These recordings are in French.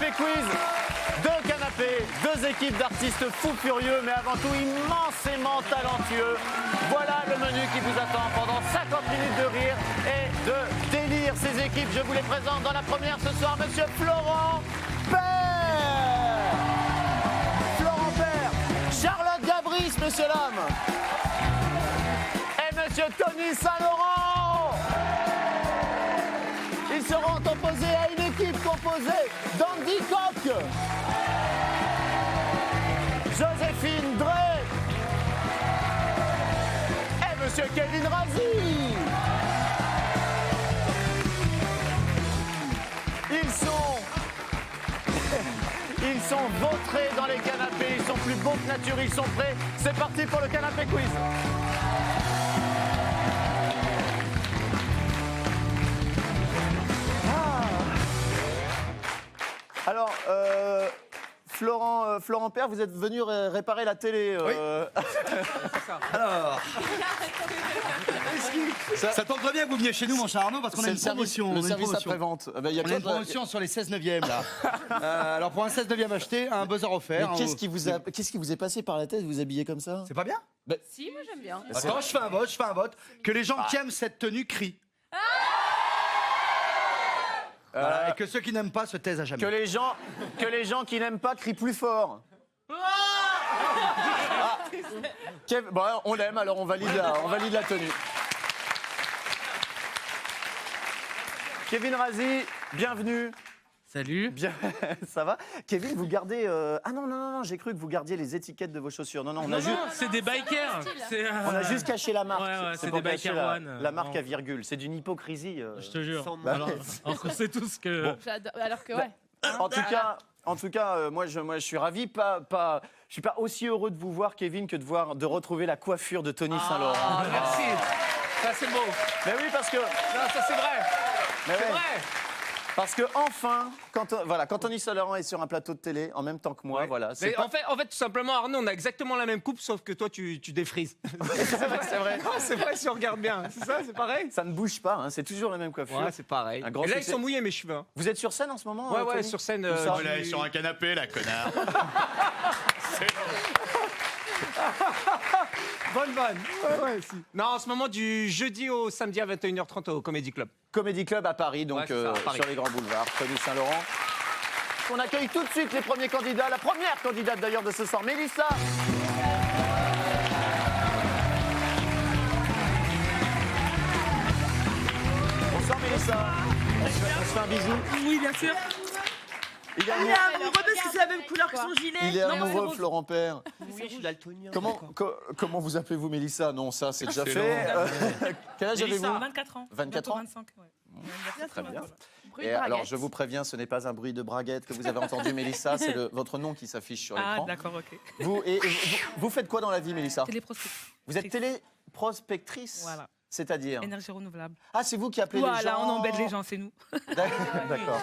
Canapé Quiz. Deux canapés, deux équipes d'artistes fous furieux, mais avant tout immensément talentueux. Voilà le menu qui vous attend pendant 50 minutes de rire et de délire. Ces équipes, je vous les présente dans la première ce soir, monsieur Florent Père. Florent Père, Charlotte Gabris, monsieur l'homme. Et monsieur Tony Saint-Laurent. Ils seront opposés à une équipe composée d'Andy Koch, Joséphine Drey et monsieur Kevin Razi. Ils sont vautrés dans les canapés, ils sont plus beaux que nature, ils sont prêts. C'est parti pour le canapé quiz. Alors, Florent Père, vous êtes venu réparer la télé. Oui. Alors, ça tombe très bien que vous veniez chez nous, mon cher Arnaud, parce qu'on a une promotion. Le service après-vente. On a une promotion sur les 16 neuvièmes, là. Alors, pour un 16 neuvième acheté, un buzzer offert. Mais qu'est-ce qui vous est passé par la tête de vous habiller comme ça? C'est pas bien? Si, moi j'aime bien. Attends, je fais un vote. Que les gens qui aiment cette tenue crient. Voilà, et que ceux qui n'aiment pas se taisent à jamais. Que les gens qui n'aiment pas crient plus fort. Bon, on l'aime, alors on valide la tenue. Kevin Razi, bienvenue. Salut. Bien, ça va? Kevin, vous gardez... Ah non, j'ai cru que vous gardiez les étiquettes de vos chaussures. Non, Non, c'est des bikers. On a juste caché la marque. Ouais, c'est des pour cacher Biker One. la marque à virgule. C'est d'une hypocrisie. Je te jure. Bah, Alors qu'on sait tous que... Bon. Alors que ouais. En tout cas, moi je suis ravi. Je suis pas aussi heureux de vous voir, Kevin, que de retrouver la coiffure de Tony Saint-Laurent. Ah, merci. Ça, c'est beau. Mais oui, parce que... Non, ça, c'est vrai. Mais C'est ouais. vrai. Parce que enfin, quand Tony Saint-Laurent est sur un plateau de télé, en même temps que moi, voilà. Mais en fait, tout simplement, Arnaud, on a exactement la même coupe, sauf que toi, tu défrises. c'est vrai. Non, c'est vrai, si on regarde bien. C'est ça, c'est pareil. Ça ne bouge pas, hein, c'est toujours la même coiffure. Ouais, c'est pareil. Un grand Et là, succès. ils sont mouillés, mes cheveux. Hein. Vous êtes sur scène en ce moment? Ouais, Tony sur scène. Où ça Oh là, sur un canapé, la connard. Bonne vanne. Ouais, si. Non, en ce moment, du jeudi au samedi à 21h30 au Comedy Club. Comedy Club à Paris, donc Ouais, c'est ça, à Paris. sur les grands boulevards. Tony Saint-Laurent. On accueille tout de suite les premiers candidats. La première candidate d'ailleurs de ce soir, Mélissa. Bonsoir Mélissa. On se fait un bisou. Oui, bien sûr. Il est Il est amoureux parce que c'est la même couleur que son gilet. Il est Non, amoureux, rose. Florent Père. Oui, je suis daltonien. Comment vous appelez-vous Mélissa? Non, ça c'est déjà fait. Quel âge avez-vous? 24 ans. 24 ans. 25, ouais. Très bien. Bruit de Et alors, braguette. je vous préviens, ce n'est pas un bruit de braguette que vous avez entendu, Mélissa, c'est votre nom qui s'affiche sur Ah, l'écran. d'accord, ok. Vous faites quoi dans la vie, Mélissa? Téléprospect. Vous êtes téléprospectrice. Voilà. C'est-à-dire? Énergie renouvelable. Ah, c'est vous qui appelez les gens. Voilà, on embête les gens, c'est nous. D'accord.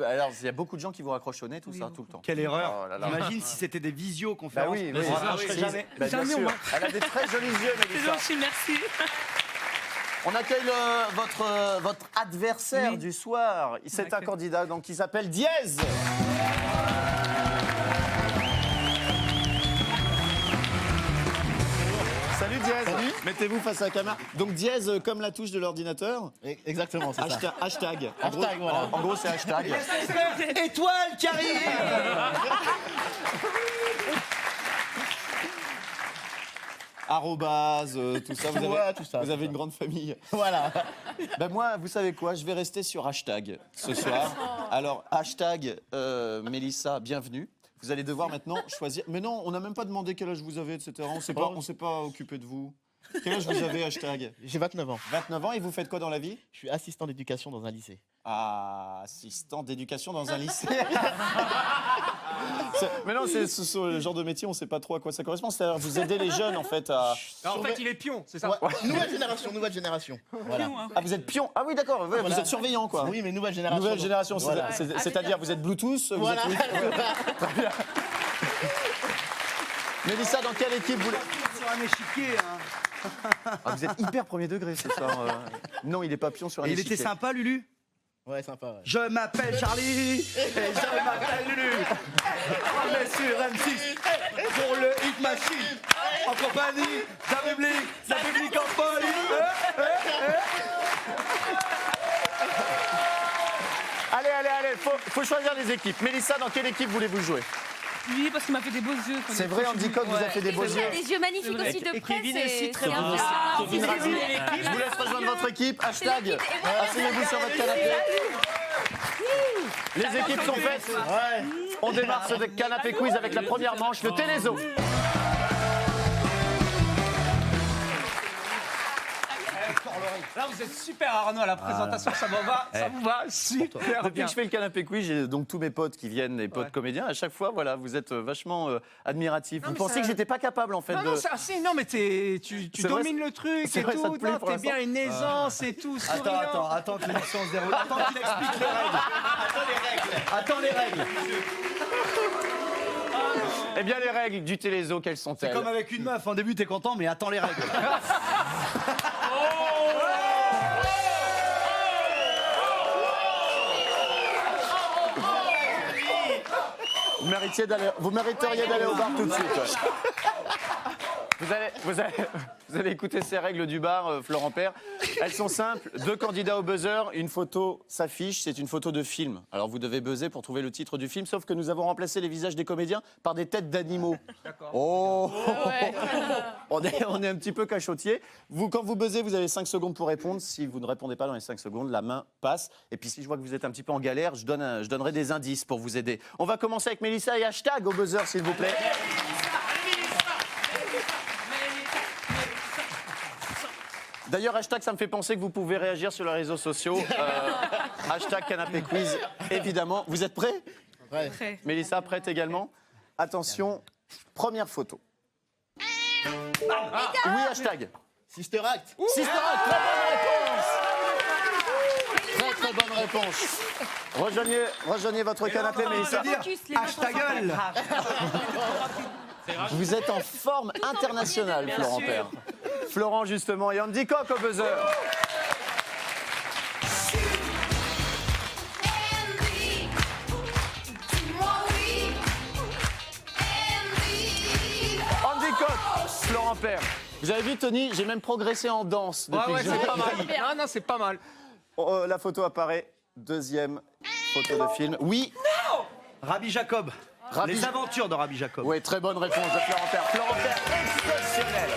Alors, il y a beaucoup de gens qui vous raccrochent au nez, tout Oui, ça, beaucoup. tout le temps. Quelle erreur. Oh là là. Imagine si c'était des Bah visioconférences. oui, On oui. raccrocherait jamais. Bah, bien Jamais, sûr. moi. Elle a des très jolis yeux, C'est Mélissa. gentil, merci. On accueille votre adversaire Oui. du soir. C'est un D'accord. candidat donc, qui s'appelle Diez. Salut Diez. Mettez-vous face à la caméra. Donc Diez comme la touche de l'ordinateur. Exactement, c'est ça. Hashtag. Hashtag, voilà. En gros, c'est hashtag. Étoile qui arrive. Arrobase, tout ça. Tout ça. Vous avez une grande famille. Voilà. Ben moi, vous savez quoi? Je vais rester sur hashtag ce soir. Alors, hashtag Mélissa, bienvenue. Vous allez devoir maintenant choisir. Mais non, on n'a même pas demandé quel âge vous avez, etc. On s'est pas occupé de vous. Quel âge vous avez, hashtag? J'ai 29 ans. 29 ans, et vous faites quoi dans la vie? Je suis assistant d'éducation dans un lycée. Ah, assistant d'éducation dans un lycée. Mais non, ce le genre de métier, on ne sait pas trop à quoi ça correspond. C'est-à-dire vous aidez les jeunes, en fait, à... Alors, en fait, il est pion, c'est ça. Ouais. Nouvelle génération. Voilà. Ah, vous êtes pion? Ah oui, d'accord, ouais, Voilà. vous êtes surveillant, quoi. Oui, mais nouvelle génération. Nouvelle génération, Voilà. c'est-à-dire vous êtes Bluetooth, vous Voilà. êtes... Très bien. Mélissa, dans quelle équipe vous... Sur un échiquier. Hein. Ah, vous êtes hyper premier degré ce soir. Non, il est pas pion sur un Et il échiquier. était sympa, Lulu. Ouais, sympa. Ouais. Je m'appelle Charlie et je m'appelle Lulu. On est sur M6 pour le Hit Machine. En compagnie d'un public en folie. Allez, faut choisir les équipes. Mélissa, dans quelle équipe voulez-vous jouer? Oui, parce qu'il m'a fait des beaux yeux. C'est vrai, Andy Coq vous a fait des beaux Il a yeux. des yeux magnifiques aussi de près. C'est très bien. Kevin Razi, je vous laisse rejoindre votre équipe. Hashtag, asseyez-vous sur votre canapé. Les équipes sont faites. Ouais. On démarre ce canapé quiz avec la première manche, le Télézo. Là, vous êtes super, Arnaud, à la présentation. Ça vous va super Depuis bien. que je fais le canapé quiz, j'ai donc tous mes potes qui viennent, les potes comédiens. À chaque fois, voilà, vous êtes vachement admiratifs. Vous mais pensiez ça- que j'étais pas capable en fait Non, de. non, non, mais tu C'est vrai, domines le truc c'est et vrai, ça tout. te plaît Non, pour t'es l'instant bien une aisance et tout. souriant. Attends que l'émission se déroule. Attends qu'il explique les règles. Attends les règles. Eh bien, les règles du Télézo, quelles C'est sont-elles? comme avec une meuf. En début, t'es content, mais attends les règles. Vous mériteriez d'aller au bar tout de suite. ouais. Vous allez écouter ces règles du bar, Florent Père. Elles sont simples. 2 candidats au buzzer. Une photo s'affiche. C'est une photo de film. Alors vous devez buzzer pour trouver le titre du film. Sauf que nous avons remplacé les visages des comédiens par des têtes d'animaux. D'accord. Oh on est un petit peu cachotier. Quand vous buzzez, vous avez 5 secondes pour répondre. Si vous ne répondez pas dans les 5 secondes, la main passe. Et puis si je vois que vous êtes un petit peu en galère, je donnerai des indices pour vous aider. On va commencer avec Mélissa et hashtag au buzzer, s'il vous plaît. D'ailleurs, hashtag, ça me fait penser que vous pouvez réagir sur les réseaux sociaux. Hashtag canapé quiz, évidemment. Vous êtes prêts? Ouais. Très. Mélissa, prête également? Attention, première photo. Oui, hashtag. Sister Act. Sister Act, très bonne réponse. Rejoignez votre canapé, Mélissa. Hashtag gueule. Vous êtes en forme internationale, Florent Père. Florent, justement, et Andy Coq au buzzer. Andy Coq, Florent Père. Vous avez vu, Tony, j'ai même progressé en danse depuis Ouais, que je- c'est pas mal. Non, c'est pas mal. La photo apparaît. Deuxième photo de film. Oui. Rabbi Jacob. Rabbi- Les aventures de Rabbi Jacob. Oui, très bonne réponse de Florent Père. Florent Père, exceptionnel.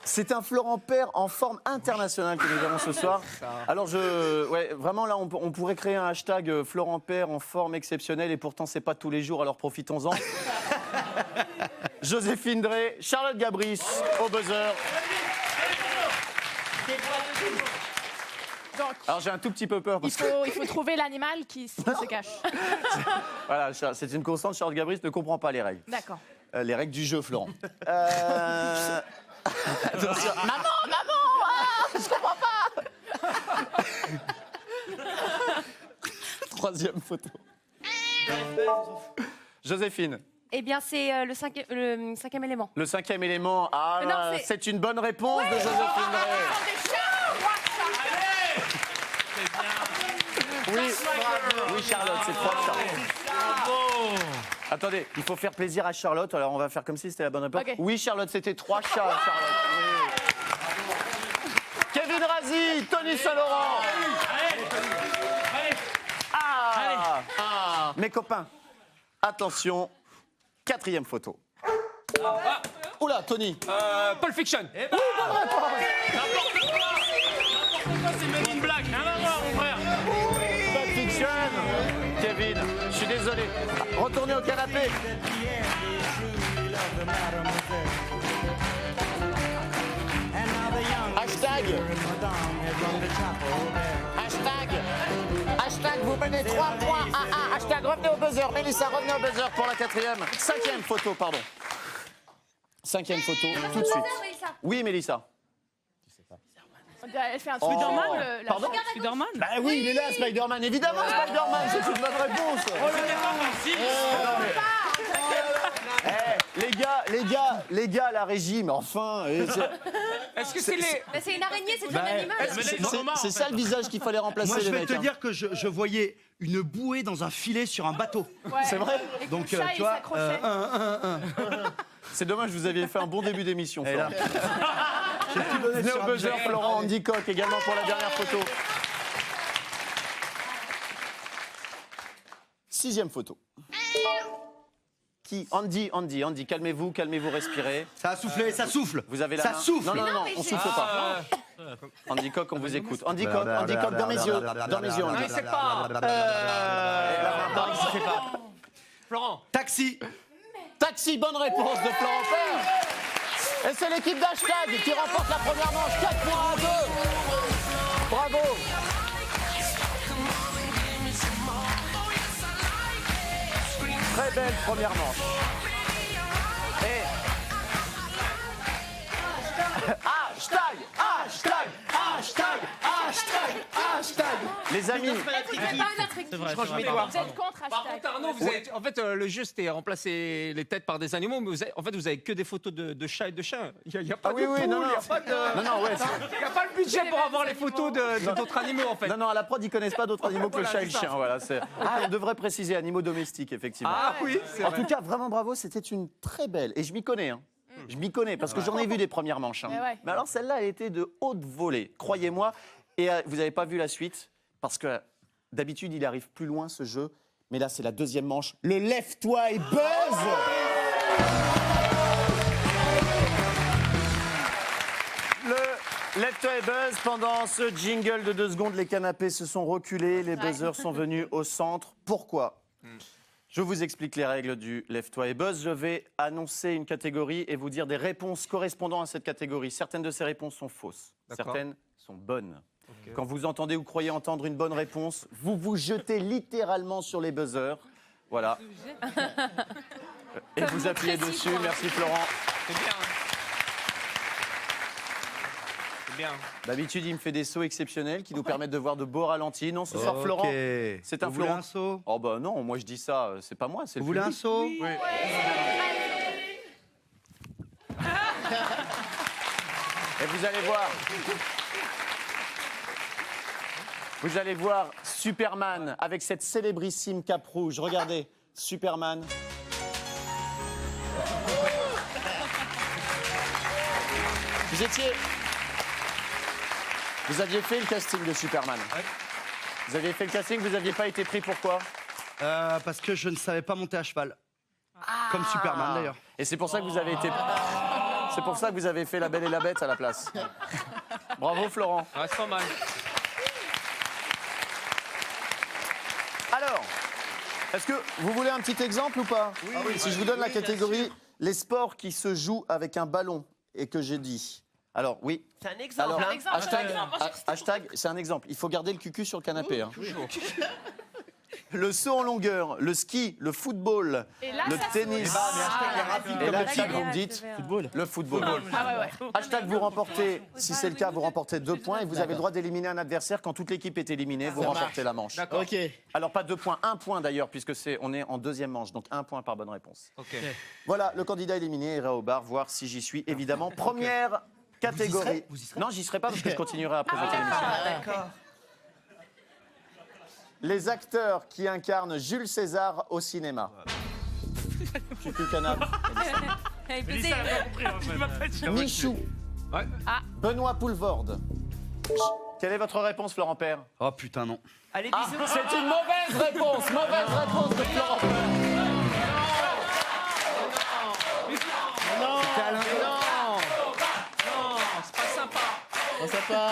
C'est un Florent Père en forme internationale que nous avons ce soir. Alors, vraiment, là, on pourrait créer un hashtag Florent Père en forme exceptionnelle et pourtant, c'est pas tous les jours, alors profitons-en. Joséphine Drey, Charlotte Gabris au buzzer. Donc, Alors, j'ai un tout petit peu peur parce que. il faut trouver l'animal qui se cache. Voilà, c'est une constante. Charlotte Gabris ne comprend pas les règles. D'accord. Les règles du jeu, Florent. Attention. Je comprends pas. Troisième photo. Joséphine, Eh bien, c'est le cinquième élément. le 5e élément. Ah, Non, là, c'est- c'est une bonne réponse de Joséphine Drey. Oui, Charlotte, c'est 3 Charlotte. Attendez, il faut faire plaisir à Charlotte, alors on va faire comme si c'était la bonne réponse. Ok. Oui, Charlotte, c'était 3 chats, Charlotte. Oui. Kevin Razi, Tony Saint-Laurent. Ah, mes copains, attention, 4e photo. Oula, Tony. Pulp Fiction. C'est même une blague. Rien à voir, mon frère. Pulp Fiction. Kevin, je suis désolé. Retournez au canapé. Hashtag, vous menez 3 points à 1. Hashtag, revenez au buzzer. Mélissa, revenez au buzzer pour la 4e. 5e photo, pardon. 5e photo, tout de suite. Oui, Mélissa. Elle fait un truc Spider-Man, la Pardon regarde à gauche. Spider-Man. Bah oui, il est là, Spider-Man. Évidemment, Spider-Man, c'est une bonne réponse. Les gars, la régie, mais enfin... Est-ce que c'est les. Bah, c'est une araignée, c'est un animal. C'est ça le visage qu'il fallait remplacer, Moi, je les vais mecs. te hein. dire que je voyais une bouée dans un filet sur un bateau. Ouais. C'est vrai. Et que Donc, le chat, tu il vois, s'accrochait. C'est dommage, vous aviez fait un bon début d'émission, Et Florent. là, j'ai tout donné Venez sur au un buzzer, billet. Florent, Andy Coq également pour la dernière photo. 6e photo. Qui Andy, calmez-vous, respirez. Ça a soufflé, ça souffle. Vous avez la Ça main. souffle. Non, mais on j'ai- souffle pas. Andy Coq, on vous écoute. Andy Coq, dans mes yeux. Dans mes yeux, Non, Andy. il sait pas. Non, il sait pas. Florent. Taxi. Taxi, bonne réponse de Florent Père. Et c'est l'équipe d'Hashtag qui remporte la première manche. 4 points à 2. Bravo. Très belle première manche. Et... Hashtag. Les amis, Vous faites pas une autre équipe. Franchement, Edouard. Vous êtes contre Par hashtag. contre, Arnaud, en fait, le jeu, c'était remplacer les têtes par des animaux, mais vous avez que des photos de chats et de chiens. Il n'y a pas ah de oui, poule, non, il n'y a pas de... non, ouais. Il n'y a pas le budget pour avoir les photos d'autres animaux, en fait. Non, à la prod, ils connaissent pas d'autres animaux que le Voilà, chat et le c'est ça. chien. Voilà, on devrait préciser animaux domestiques, effectivement. Ah oui, c'est En vrai. tout cas, vraiment bravo, c'était une très belle. Et je m'y connais, hein. Je m'y connais parce que j'en ai vu des premières manches. hein. Mais ouais. Mais alors celle-là, elle était de haute volée, croyez-moi. Et vous n'avez pas vu la suite parce que d'habitude, il arrive plus loin ce jeu. Mais là, c'est la deuxième manche. Le Lève-toi et buzz. Le Lève-toi et buzz. Pendant ce jingle de 2 secondes, les canapés se sont reculés, les buzzers sont venus au centre. Pourquoi ? Je vous explique les règles du Lève-toi et buzz. Je vais annoncer une catégorie et vous dire des réponses correspondant à cette catégorie. Certaines de ces réponses sont fausses, D'accord. certaines sont bonnes. Quand vous entendez ou croyez entendre une bonne réponse, vous vous jetez littéralement sur les buzzers. Voilà. Et vous appuyez dessus. Merci Florent. C'est bien. C'est bien. D'habitude, il me fait des sauts exceptionnels qui nous permettent de voir de beaux ralentis. Non, ce soir, Ok. Florent, c'est un Vous voulez Florent. un saut? Oh bah non, moi je dis ça, c'est pas moi, c'est le Vous voulez un public. saut? Et vous allez voir. Vous allez voir Superman avec cette célébrissime cape rouge. Regardez, Superman. Vous aviez fait le casting de Superman. Vous aviez fait le casting, vous n'aviez pas été pris, pourquoi? Parce que je ne savais pas monter à cheval. Comme Superman d'ailleurs. Et c'est pour ça que vous avez été... C'est pour ça que vous avez fait La Belle et la Bête à la place. Bravo Florent. Ah, c'est pas mal. Alors, est-ce que vous voulez un petit exemple ou pas? Si je vous donne la catégorie les sports qui se jouent avec un ballon et que j'ai dit. Alors oui. C'est un exemple. Alors, un exemple, hashtag, c'est un exemple. Il faut garder le cucu sur le canapé. hein. Le saut en longueur, le ski, le football, Et là, le ça tennis. saute. Et là, D'accord. vous me dites Football. le football. Ah ouais. Hashtag vous remportez, si c'est le cas, vous remportez 2 points et vous avez le droit d'éliminer un adversaire. Quand toute l'équipe est éliminée, vous remportez la manche. D'accord. Ok. Alors pas 2 points, 1 point d'ailleurs, puisque on est en deuxième manche, donc 1 point par bonne réponse. Ok. Voilà, le candidat éliminé ira au bar voir si j'y suis. Évidemment, première catégorie. Vous y serez Non, j'y serai pas parce que je continuerai à présenter l'émission. D'accord. Les acteurs qui incarnent Jules César au cinéma. Cucu Canap, Il faisait- Michou, Ouais. Benoît Poulvorde. Quelle est votre réponse, Florent Père? Oh putain, non. Allez, Ah, bisous. c'est une mauvaise réponse de Florent Père. C'était Alain Delon. Non, c'est pas sympa. On sait pas.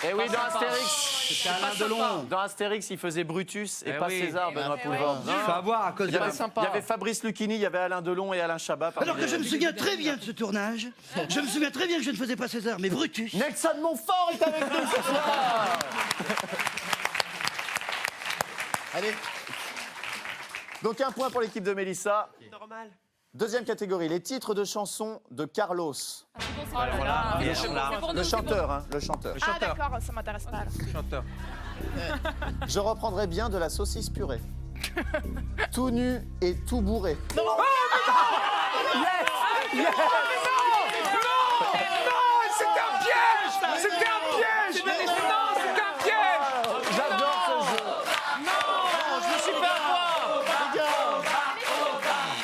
Et oui, dans Astérix. C'était Alain Delon. Dans Astérix, il faisait Brutus et Eh pas oui. César, Benoît Eh Poulvorde. ouais. Non, Faut avoir à cause Il de y, avait, la... il y avait Fabrice Lucchini, il y avait Alain Delon et Alain Chabat. parmi Alors que les- je me souviens très bien de ce tournage, je me souviens très bien que je ne faisais pas César, mais Brutus. Nelson Montfort est avec nous ce soir. Allez. Donc 1 point pour l'équipe de Mélissa. Normal. Deuxième catégorie, les titres de chansons de Carlos. Oh là là. C'est pour Le nous, c'est pour chanteur, hein, le chanteur. Ah d'accord, ça m'intéresse pas. là. Chanteur. Je reprendrai bien de la saucisse purée. Tout nu et tout bourré. C'était un piège. C'était un piège. Non, c'était un piège. J'adore ce jeu. Je me suis fait avoir.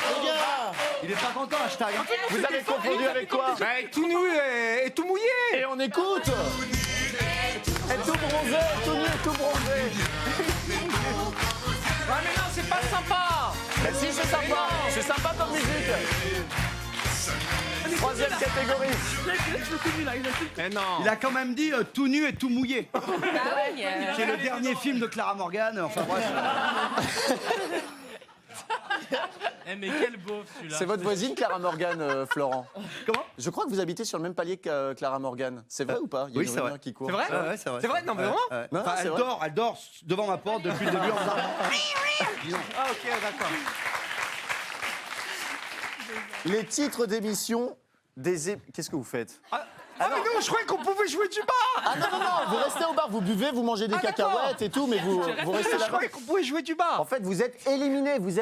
Les gars, Il est pas content, hashtag. Vous avez confondu avec quoi? Tout nu et tout mouillé. Et on écoute. Et tout bronzé, tout nu et tout bronzé. Ah mais non, c'est pas sympa. Mais si, c'est sympa. C'est sympa comme musique. Troisième catégorie. Mais non. Il a quand même dit tout nu et tout mouillé. Ah ouais, Qui est le dernier film de Clara Morgan. Enfin bref. Eh mais quel beauf celui-là. C'est votre voisine, Clara Morgan, Florent. Comment? Je crois que vous habitez sur le même palier que Clara Morgan. C'est vrai ou pas? Il y a oui, une c'est rumeur vrai. qui court. C'est vrai? Ouais, c'est vrai. C'est vrai? Non, mais vraiment? Non, Enfin, c'est elle vrai. dort devant ma porte depuis le début en faisant. Ah ok, d'accord. Les titres d'émissions des... Qu'est-ce que vous faites? Ah mais non, je croyais qu'on pouvait jouer du bar. Ah non, vous restez au bar, vous buvez, vous mangez des Ah, d'accord. cacahuètes et tout, mais vous restez Je là-bas. croyais qu'on pouvait jouer du bar. En fait, vous êtes éliminés, vous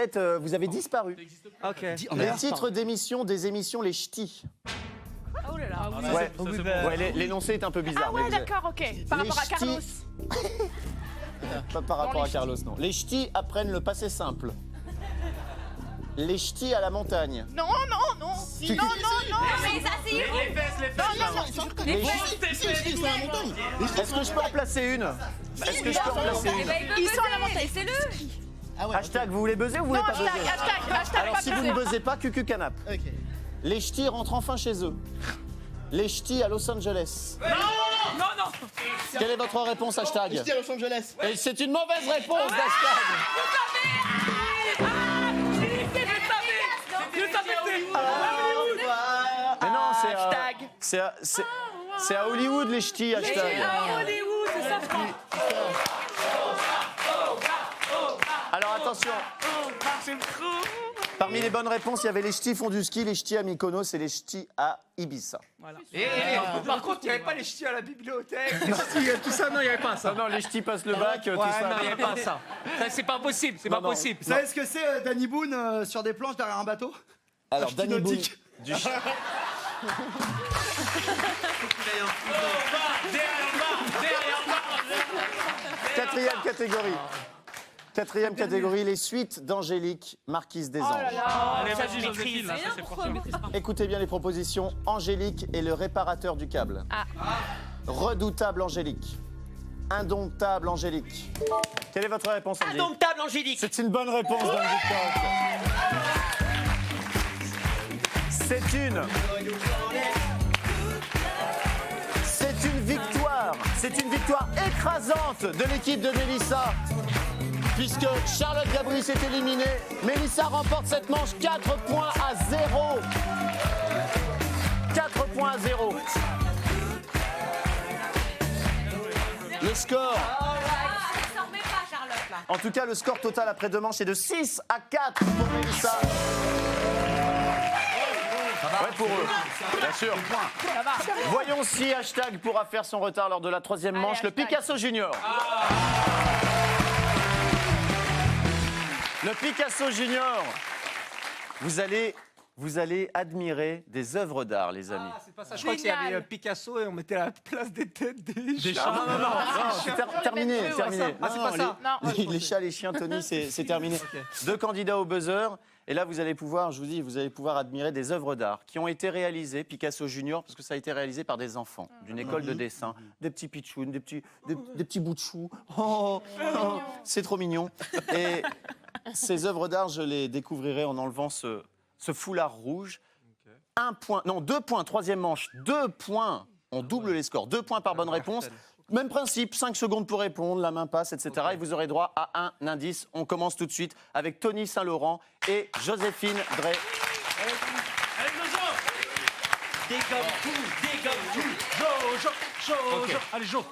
avez disparu. Ok. Les titres d'émissions des émissions Les Ch'tis. Oh là là. Ouais, ouais, l'énoncé est un peu bizarre. Ah mais ouais, vous êtes- d'accord, ok. Par Les rapport à ch'tis. Carlos. Pas par rapport à les Carlos, non. Les ch'tis apprennent le passé simple. Les ch'tis à la montagne. Non, non, non. Si. Non, non, non. Mais ça, c'est Les fesses, les fesses. Non, non, c'est sûr que Les les ch'tis. ch'tis, c'est la montagne. Est-ce que je peux en placer une? Est-ce que je peux en placer une? Ils sont à la montagne. C'est le. Ah ouais. Hashtag, vous voulez buzzer ou vous voulez Non, pas buzzer? hashtag Alors pas si vous ne buzzez pas, cucu canap. Ok. Les ch'tis rentrent enfin chez eux. Les ch'tis à Los Angeles. Non, non. Quelle est votre réponse, hashtag? Les ch'tis à Los Angeles. Et c'est une mauvaise réponse d'hashtag. Mais non, c'est à Hollywood les ch'tis, hashtag. Hollywood, c'est ça. Alors attention. Parmi les bonnes réponses, il y avait les ch'tis font du ski, les ch'tis à Mykonos et les ch'tis à Ibiza. Et par contre, il n'y avait pas les ch'tis à la bibliothèque, les ch'tis, tout ça, non, il n'y avait pas ça. Non, les ch'tis passent le bac, tout Ouais, ça. non, il n'y avait pas ça. Ça, c'est pas possible, c'est pas non. possible. Vous savez ce que c'est Danny Boone sur des planches derrière un bateau? Alors, ch'ti Danny Boone, nautique. Derrière le bar. quatrième catégorie. Quatrième catégorie, les suites d'Angélique, Marquise des Anges. Allez, vas-y, Joséphine, là, ça c'est pour toi. Écoutez bien les propositions. Angélique est le réparateur du câble. Redoutable Angélique. Indomptable Angélique. Quelle est votre réponse, Angélique? Indomptable Angélique. C'est une bonne réponse d'Angélique. C'est une victoire. C'est une victoire écrasante de l'équipe de Mélissa. Puisque Charlotte Gabri s'est éliminée, Mélissa remporte cette manche 4 points à 0. 4 points à 0. Le score, Ça remet pas, Charlotte, là. en tout cas le score total après deux manches est de 6 à 4 pour Mélissa. Ouais, pour eux, bien sûr. Voyons si hashtag pourra faire son retard lors de la troisième manche, le hashtag. Picasso Junior. Le Picasso Junior. Vous allez admirer des œuvres d'art, les amis. C'est pas ça, je crois qu'il y avait Génial. Picasso et on mettait à la place des têtes des chats. Non, c'est terminé, même jeu, terminé. Ah, c'est pas ça. Non. Les chats, les chiens, Tony, c'est terminé. 2 candidats au buzzer. Et là, vous allez pouvoir, je vous dis, vous allez pouvoir admirer des œuvres d'art qui ont été réalisées, Picasso Junior, parce que ça a été réalisé par des enfants d'une école de dessin, des petits pitchouns, des petits bouts de choux. Oh, oh, c'est trop mignon. Et ces œuvres d'art, je les découvrirai en enlevant ce foulard rouge. 1 point, non, 2 points, troisième manche, 2 points. On double les scores, 2 points par bonne réponse. Même principe, 5 secondes pour répondre, la main passe, etc. Et vous aurez droit à un indice. On commence tout de suite avec Tony Saint-Laurent et Joséphine Drey. Allez, Jojo. Des comme tout, Jo. Allez, Jo.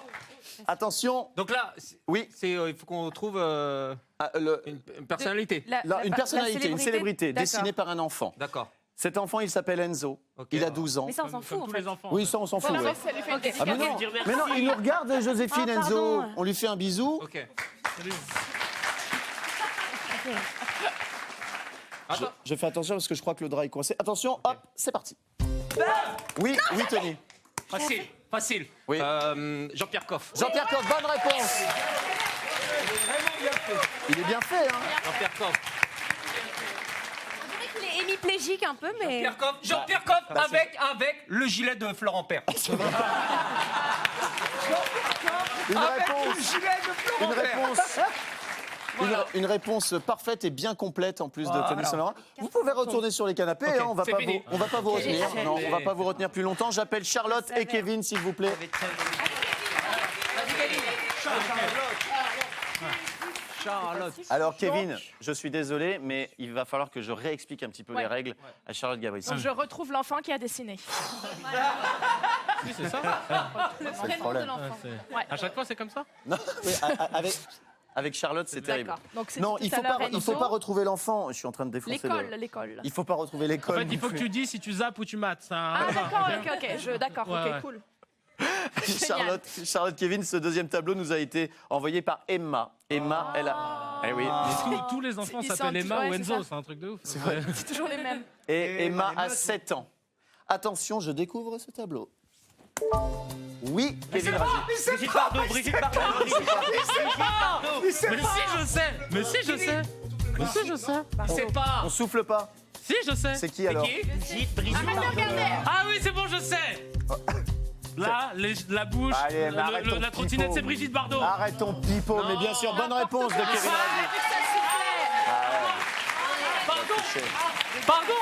Attention. Donc là, Oui. il faut qu'on trouve une personnalité. Une personnalité, une célébrité D'accord. dessinée par un enfant. D'accord. Cet enfant, il s'appelle Enzo. Ok. Il a 12 ans. Mais ça, on s'en fout, en Tous fait. les enfants. Oui, ça, on s'en fout. Voilà, ouais. ça lui fait une Ok. Ah, mais non, mais non, il nous regarde, Joséphine, Ah, Enzo. pardon. On lui fait un bisou. Ok. Je fais attention parce que je crois que le drap est coincé. Attention, hop, c'est parti. Oui, oui, Tony. Facile. Oui. Jean-Pierre Coff. Jean-Pierre Coff, bonne réponse. Il est bien fait, hein. Jean-Pierre Coff. On dirait qu'il est hémiplégique un peu, mais... Jean-Pierre Coff bah, avec le gilet de Florent Père. Une réponse. gilet de Florent Une réponse. Une réponse parfaite et bien complète en plus de Tony Saint-Laurent. Vous pouvez retourner sur les canapés, Ok, hein, on va c'est pas fini. vous, on va pas vous retenir. J'ai- Non, on va pas vous retenir plus longtemps. J'appelle Charlotte et Kevin, s'il vous plaît. Charlotte. Alors Kevin, je suis désolé, mais il va falloir que je réexplique un petit peu les règles à Charlotte Gabriel. Donc je retrouve l'enfant qui a dessiné. Oui, c'est ça. C'est le Prénom de problème. l'enfant. Ouais. À chaque fois, c'est comme ça. Non, mais avec Charlotte, c'est terrible. D'accord. Donc c'est Non, tout il à faut l'heure pas, il faut Enzo. pas retrouver l'enfant. Je suis en train de défoncer L'école. Il faut pas retrouver En l'école. fait, il faut que tu dis si tu zappes ou tu mates. Ah d'accord, ok, d'accord, Ouais, ok, ouais. cool. Charlotte Kevin, ce deuxième tableau nous a été envoyé par Emma. Emma, elle a. Eh oui. Tous les enfants Ils sont s'appellent Emma ouais, ou c'est Enzo, ça. c'est un truc de ouf. C'est toujours les mêmes. Et Emma a 7 ans. Attention, je découvre ce tableau. Oui, Kevin Razi. Brigitte Bardot, Brigitte Bardot. Mais si, je sais. Mais si, je sais. Mais si, je sais. C'est pas. On souffle pas. Si, je sais. C'est qui alors? Ah oui, c'est bon, je sais. Là, la bouche, Allez, mais arrête ton la trottinette, pipeau. c'est Brigitte Bardot. Arrête ton pipeau, mais bien sûr, bonne réponse de Kevin Razi. Pardon.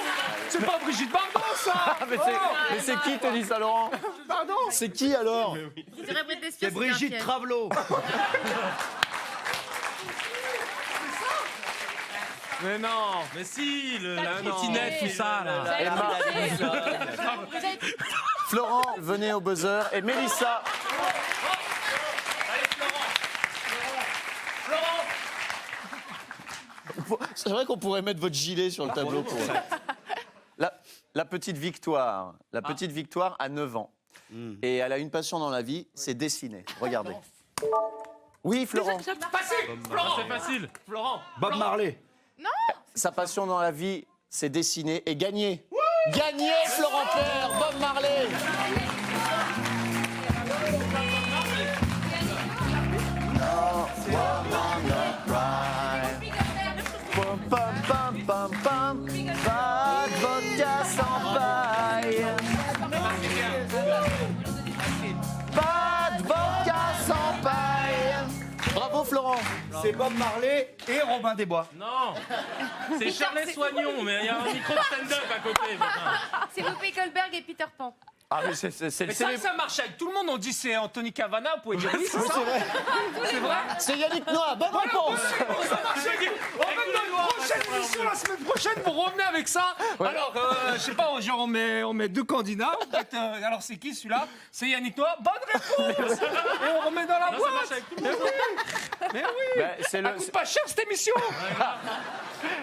C'est pas Brigitte Bardot, ça. Ah, mais c'est qui, Tony Saint-Laurent? Pardon? C'est qui alors? C'est Brigitte Travelot. Mais non. Mais si, la T'as trottinette, triché. tout ça, là. Emma, Florent, venez au buzzer. Et Mélissa. C'est vrai qu'on pourrait mettre votre gilet sur le tableau. Pour... La petite Victoire. La petite Victoire a 9 ans. Et elle a une passion dans la vie, c'est dessiner. Regardez. Oui, Florent. C'est facile. Florent. Bob Marley. Sa passion dans la vie, c'est dessiner et gagner. Gagner, Florent Père, Bob Marley. Pam, pam, pam, pam, pam. Pas de vodka sans paille. Pas de vodka sans paille. Bravo, Florent. C'est Bob Marley et Robin des Bois. Non. C'est Charles Soignon, mais il y a un micro de stand-up à côté. C'est Whoopi Goldberg et Peter Pan. Ah, mais c'est Mais ça marche avec tout le monde. On dit c'est Anthony Cavana. Vous pouvez dire oui, c'est Oui, ça. c'est vrai. C'est vrai. C'est Yannick Noah, bonne réponse. Ça marche. En fait, dans une prochaine émission, la semaine prochaine, vous revenez avec ça. Alors, je sais pas, genre on met 2 candidats. Peut-être, alors c'est qui celui-là? C'est Yannick Noah. Bonne réponse. Et on remet dans la Ça boîte. marche avec tout le monde. Mais oui. C'est Elle coûte pas cher cette émission.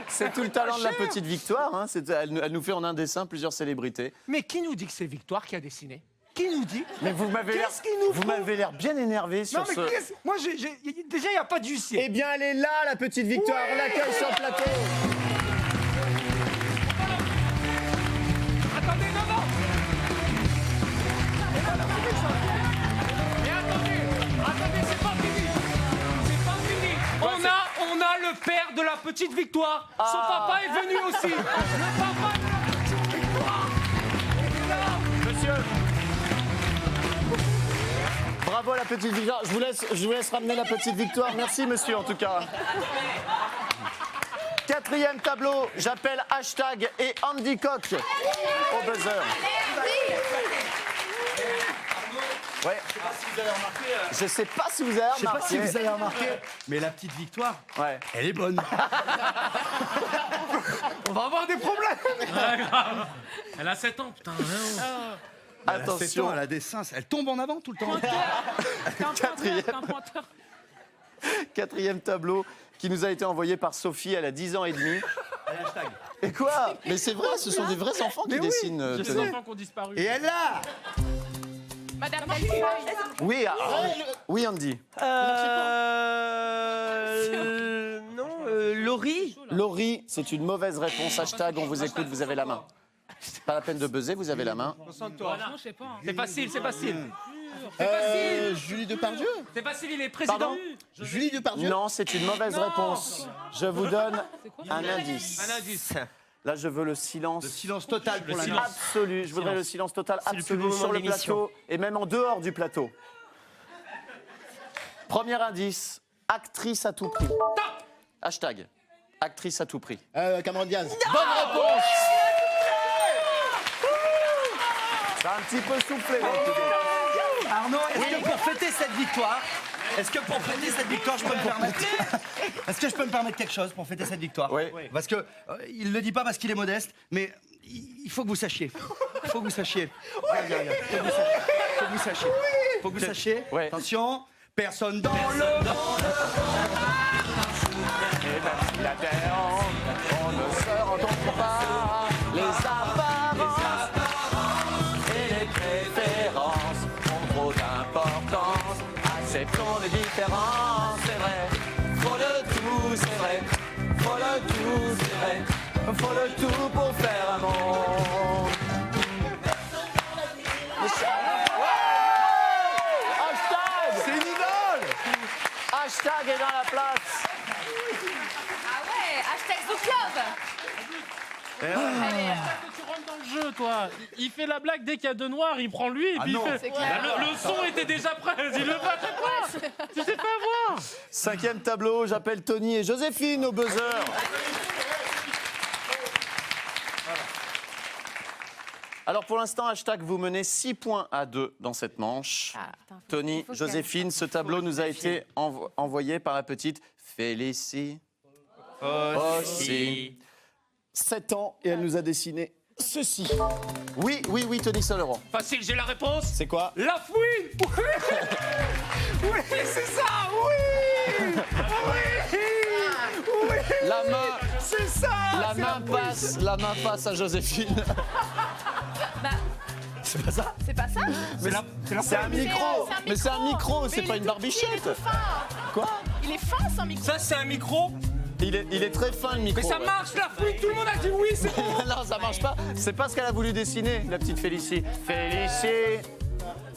C'est tout le talent de la petite Victoire. Hein. Elle nous fait en un dessin plusieurs célébrités. Mais qui nous dit que c'est Victoire qui a dessiné? Qui nous dit? Mais vous m'avez l'air bien énervé sur ce. Moi, déjà, il n'y a pas d'huissier. Eh bien, elle est là, la petite Victoire. On l'accueille sur le plateau. Attendez, non. Mais attendez, c'est pas fini. C'est pas fini. On a le père de la petite Victoire. Son papa est venu aussi. Le papa de la petite Victoire. Il est là. Monsieur. Bravo la petite Victoire. Je vous laisse ramener la petite Victoire. Merci monsieur en tout cas. 4e tableau, j'appelle hashtag et Andy Coq au buzzer. Ouais. Je sais pas si vous avez Je sais pas si vous avez remarqué, mais la petite Victoire, Ouais. elle est bonne. On va avoir des problèmes. Ouais, grave. Elle a 7 ans, putain. Attention. Elle a des seins, elle tombe en avant tout le temps. Quatrième tableau qui nous a été envoyé par Sophie, elle a 10 ans et demi. Et quoi? Mais c'est vrai, ce sont des vrais enfants qui dessinent. Des Tony. enfants qui ont disparu. Et elle là Madame Bellefeuille. Oui, oui, Andy. Non, Laurie. Laurie, c'est une mauvaise réponse. Hashtag, on vous écoute, vous avez la main. Pas la peine de buzzer, vous avez la main. Concentre-toi. Non, je sais pas. C'est facile, c'est facile. Julie Depardieu. C'est facile, il est président. Pardon? Julie Depardieu. Non, c'est une mauvaise Non. réponse. Je vous donne un indice. Un indice. Là, je veux le silence. Le silence total pour la silence. main. Absolu. Je voudrais le silence total le plus absolu beau moment sur de le l'émission. plateau et même en dehors du plateau. Premier indice, actrice à tout prix. Hashtag, actrice à tout prix. Cameron Diaz. Bonne réponse. Ça a un petit peu soufflé. Arnaud, est-ce que pour fêter cette victoire, je peux me permettre Est-ce que je peux me permettre quelque chose pour fêter cette victoire? Oui. Parce que il le dit pas parce qu'il est modeste, mais il faut que vous sachiez. Il faut que vous sachiez. Regarde. Faut que vous sachiez. Faut que vous sachiez. Ouais. Attention, personne dans le monde. Et même si la terre, on ne se rencontre pas. Les apparences et les préférences ont trop d'importance. Acceptons les différences, c'est vrai. Faut le tout, c'est vrai. Faut le tout, c'est vrai. Faut le tout pour faire un monde. Hashtag! C'est une idole. Hashtag est dans la place. Ah ouais, hashtag Zouk Love. Tu rentres dans le jeu, toi. Il fait la blague dès qu'il y a deux noirs, il prend lui et puis non. il fait. C'est clair. Le son était déjà prêt. Il le fait à chaque fois. Tu sais pas voir. Cinquième tableau, j'appelle Tony et Joséphine au buzzer. Alors pour l'instant, hashtag, vous menez 6 points à 2 dans cette manche. Tony, Joséphine, ce tableau nous a été envoyé par la petite Félicie. Aussi. 7 ans et elle nous a dessiné ceci. Oui, Tony Soleron. Facile, j'ai la réponse. C'est quoi? La fouine. Oui, c'est ça. Oui. La main, C'est ça. la main passe à Joséphine. C'est pas ça. C'est pas ça? C'est un micro. Mais c'est un micro, c'est pas une barbichette. Quoi? Il est fin, sans micro. Ça, c'est un micro. Il est très fin le micro. Mais ça ouais. marche, la fouine. Tout le monde a dit oui, c'est bon. Non, ça marche pas. C'est pas ce qu'elle a voulu dessiner, la petite Félicie. Félicie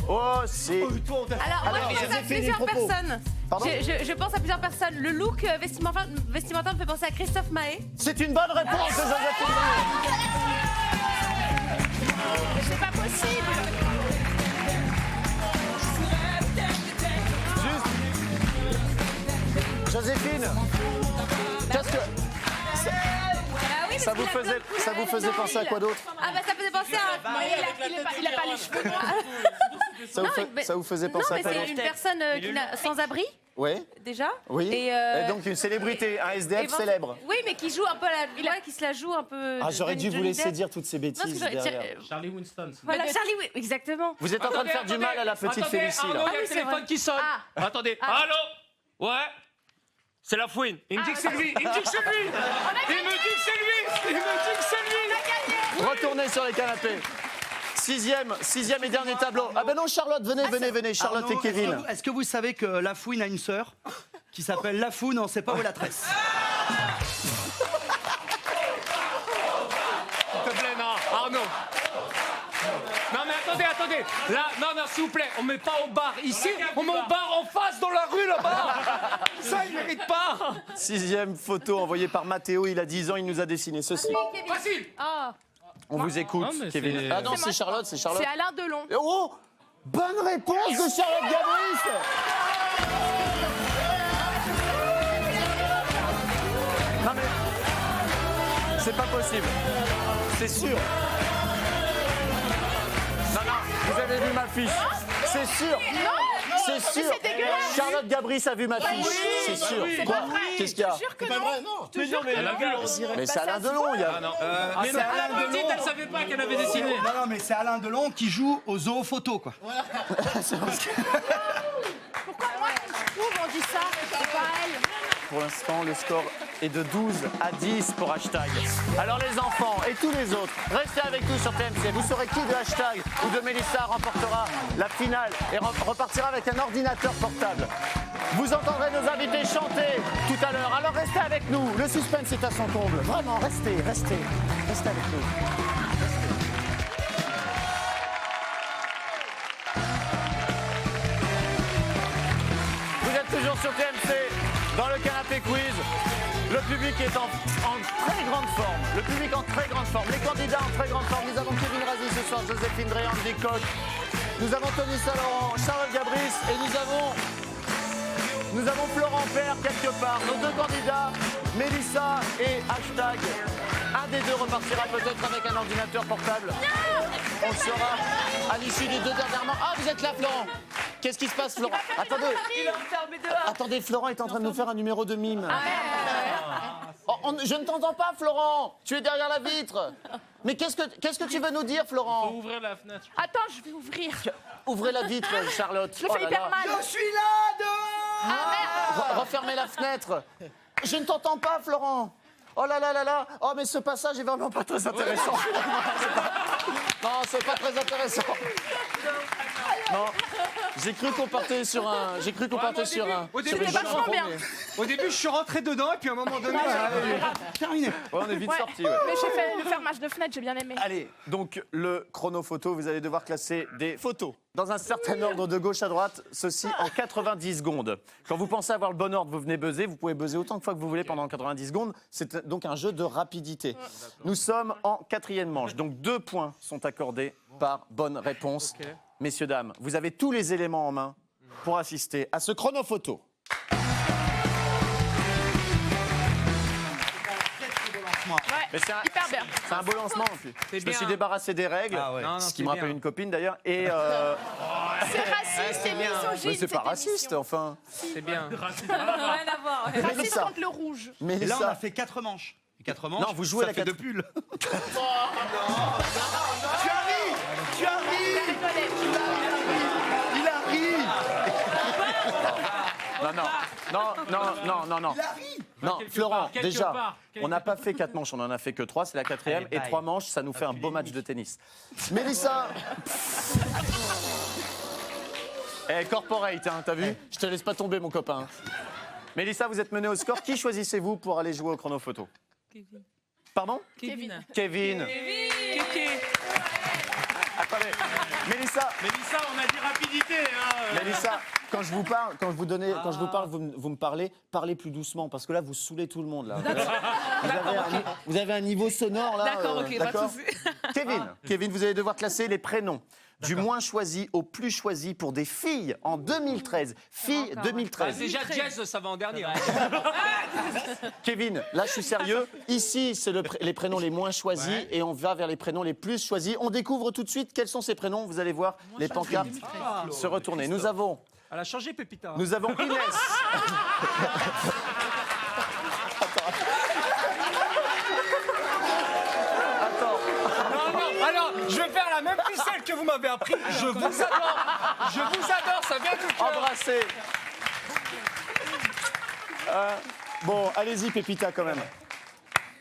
aussi. Alors, moi, je pense à Joséphine, plusieurs les propos. personnes. Pardon Je pense à plusieurs personnes. Le look vestimentaire me fait penser à Christophe Maé. C'est une bonne réponse de Joséphine. C'est pas possible. Joséphine, qu'est-ce que Ah oui, ça vous faisait penser à quoi d'autre? Ah bah ça faisait penser à... Il a pas les cheveux noirs. Ça vous faisait Non, penser à mais quoi c'est d'autre? une personne sans abri, Oui, déjà. oui. Et, donc une célébrité, un SDF évent- célèbre. Oui, mais qui joue un peu à la... qui se la joue un peu... Ah, j'aurais dû vous Johnny laisser Depp. dire toutes ces Non, parce bêtises que derrière. Charlie Winston. Voilà, Charlie, oui, exactement. Vous êtes en train de faire du mal à la petite Félicie, là. Il y a Ah le oui, c'est téléphone vrai. qui sonne. Ah. Attendez. Ah. Allô. Ouais. C'est la fouine. Il me dit que c'est lui. Il me dit que c'est lui. Il me dit que c'est lui. Il me dit que c'est lui. Retournez sur les canapés. Sixième et dernier tableau. Ah ben non, Charlotte, venez, Charlotte Arnaud, et Kevin. Est-ce que vous savez que Lafouine a une sœur qui s'appelle Lafoune, on sait pas où la tresse. S'il te plaît, non. Arnaud. Non mais attendez. Là, non, s'il vous plaît, on met pas au bar ici, on met au bar en face dans la rue là-bas. Ça, il mérite pas. Sixième photo envoyée par Mathéo, il a 10 ans, il nous a dessiné ceci. Facile. Ah, On vous écoute, Non, mais Kevin. c'est- Ah non, c'est Charlotte. c'est Alain Delon. Oh, bonne réponse de Charlotte Gabris. Non mais, c'est pas possible. C'est sûr. Non, vous avez vu ma fiche. C'est sûr. C'est sûr. c'est dégueulasse. Charlotte Gabris a vu ma fiche, c'est sûr. C'est Quoi pas vrai. Qu'est-ce qu'il y a? Je te jure que C'est pas non. vrai, non. Je te jure que non. Mais c'est Alain Delon, il y a. Mais c'est même Alain la petite, Delon. elle savait pas qu'elle avait dessiné. Non, mais c'est Alain Delon qui joue aux zoophotos, quoi. Pourquoi moi, quand je trouve, on dit ça? C'est pas elle. Pour l'instant, le score est de 12 à 10 pour hashtag. Alors les enfants et tous les autres, restez avec nous sur TMC. Vous saurez qui de hashtag ou de Mélissa remportera la finale et repartira avec un ordinateur portable. Vous entendrez nos invités chanter tout à l'heure. Alors restez avec nous. Le suspense est à son comble. Vraiment, restez avec nous. Vous êtes toujours sur TMC, dans le canapé quiz. Le public est en très grande forme. Le public en très grande forme. Les candidats en très grande forme. Nous avons Kevin Razi ce soir, Joséphine Drey, Andy Koch. Nous avons Tony Saint-Laurent, Charlotte Gabris et nous avons Florent Père quelque part. Nos deux candidats, Mélissa et hashtag. Un des deux repartira peut-être avec un ordinateur portable. On le saura à l'issue des deux dernières manches. Ah, vous êtes là, Florent. Qu'est-ce qui se passe, Florent? Attendez, Florent est en train de nous faire un numéro de mime. Oh, je ne t'entends pas, Florent. Tu es derrière la vitre. Mais qu'est-ce que tu veux nous dire, Florent? Faut ouvrir la fenêtre. Attends, je vais ouvrir. Ouvrez la vitre, Charlotte. Je le fais hyper mal. Je suis là, dehors. Refermez la fenêtre. Je ne t'entends pas, Florent. Oh là là là là. Oh, mais ce passage est vraiment pas très intéressant. Non, c'est pas très intéressant. Non. J'ai cru qu'on partait sur un. Au début, sur une c'est bonne vachement info, bien. mais- Au début, je suis rentré dedans et puis à un moment donné, terminé. Ouais, on est vite Ouais. sortis. Ouais. Mais j'ai fait le fermage de fenêtre, j'ai bien aimé. Allez, donc le chrono photo, vous allez devoir classer des photos dans un certain ordre de gauche à droite, ceci en 90 secondes. Quand vous pensez avoir le bon ordre, vous venez buzzer, vous pouvez buzzer autant de fois que vous voulez pendant 90 secondes. C'est donc un jeu de rapidité. Nous sommes en 4e manche, donc 2 points sont accordés par bonne réponse. Messieurs, dames, vous avez tous les éléments en main pour assister à ce chrono photo. Mais c'est un, Hyper bien. c'est un beau lancement. En plus. Je me bien. suis débarrassé des règles, Ah ouais. Non, non, ce qui c'est me rappelle bien. une copine d'ailleurs. Et C'est raciste et misogyne. mais c'est pas cette raciste, émission. enfin. C'est bien. Rien à voir. ouais. Raciste Mélissa. contre le rouge. Mais Et là, on ça, a fait 4 manches. 4 manches. Non, vous jouez ça la fait 2 quatre- pulls. Tu as ri. Il a ri. non. Non, quelque Florent, part, quelque déjà, part, quelque on n'a pas fait 4 manches, on en a fait que 3, c'est la 4e. Allez, Et bye. 3 manches, ça nous fait un beau match de tennis. Mélissa. Corporate, hein, t'as vu? Je te laisse pas tomber, mon copain. Mélissa, vous êtes menée au score. Qui choisissez-vous pour aller jouer au chrono photo? Kevin. Pardon? Kevin. Kevin. Attendez. Mélissa, On a dit rapidité. Hein. Mélissa, quand je vous parle, vous me parlez plus doucement parce que là vous saoulez tout le monde là. Vous avez un niveau sonore là. D'accord, ok, pas de d'accord souci. Kevin, vous allez devoir classer les prénoms du moins choisi au plus choisi pour des filles en 2013. Filles 2013. Déjà, Jess, ça va en dernier. Kevin, là je suis sérieux. Ici, c'est les prénoms les moins choisis et on va vers les prénoms les plus choisis. On découvre tout de suite quels sont ces prénoms. Vous allez voir les pancartes se retourner. Nous avons Elle a changé, Pépita. Inès. Attends. Non, alors, je vais faire la même ficelle que vous m'avez appris. Je vous adore, ça vient tout cœur. Embrassez. Bon, allez-y, Pépita, quand même.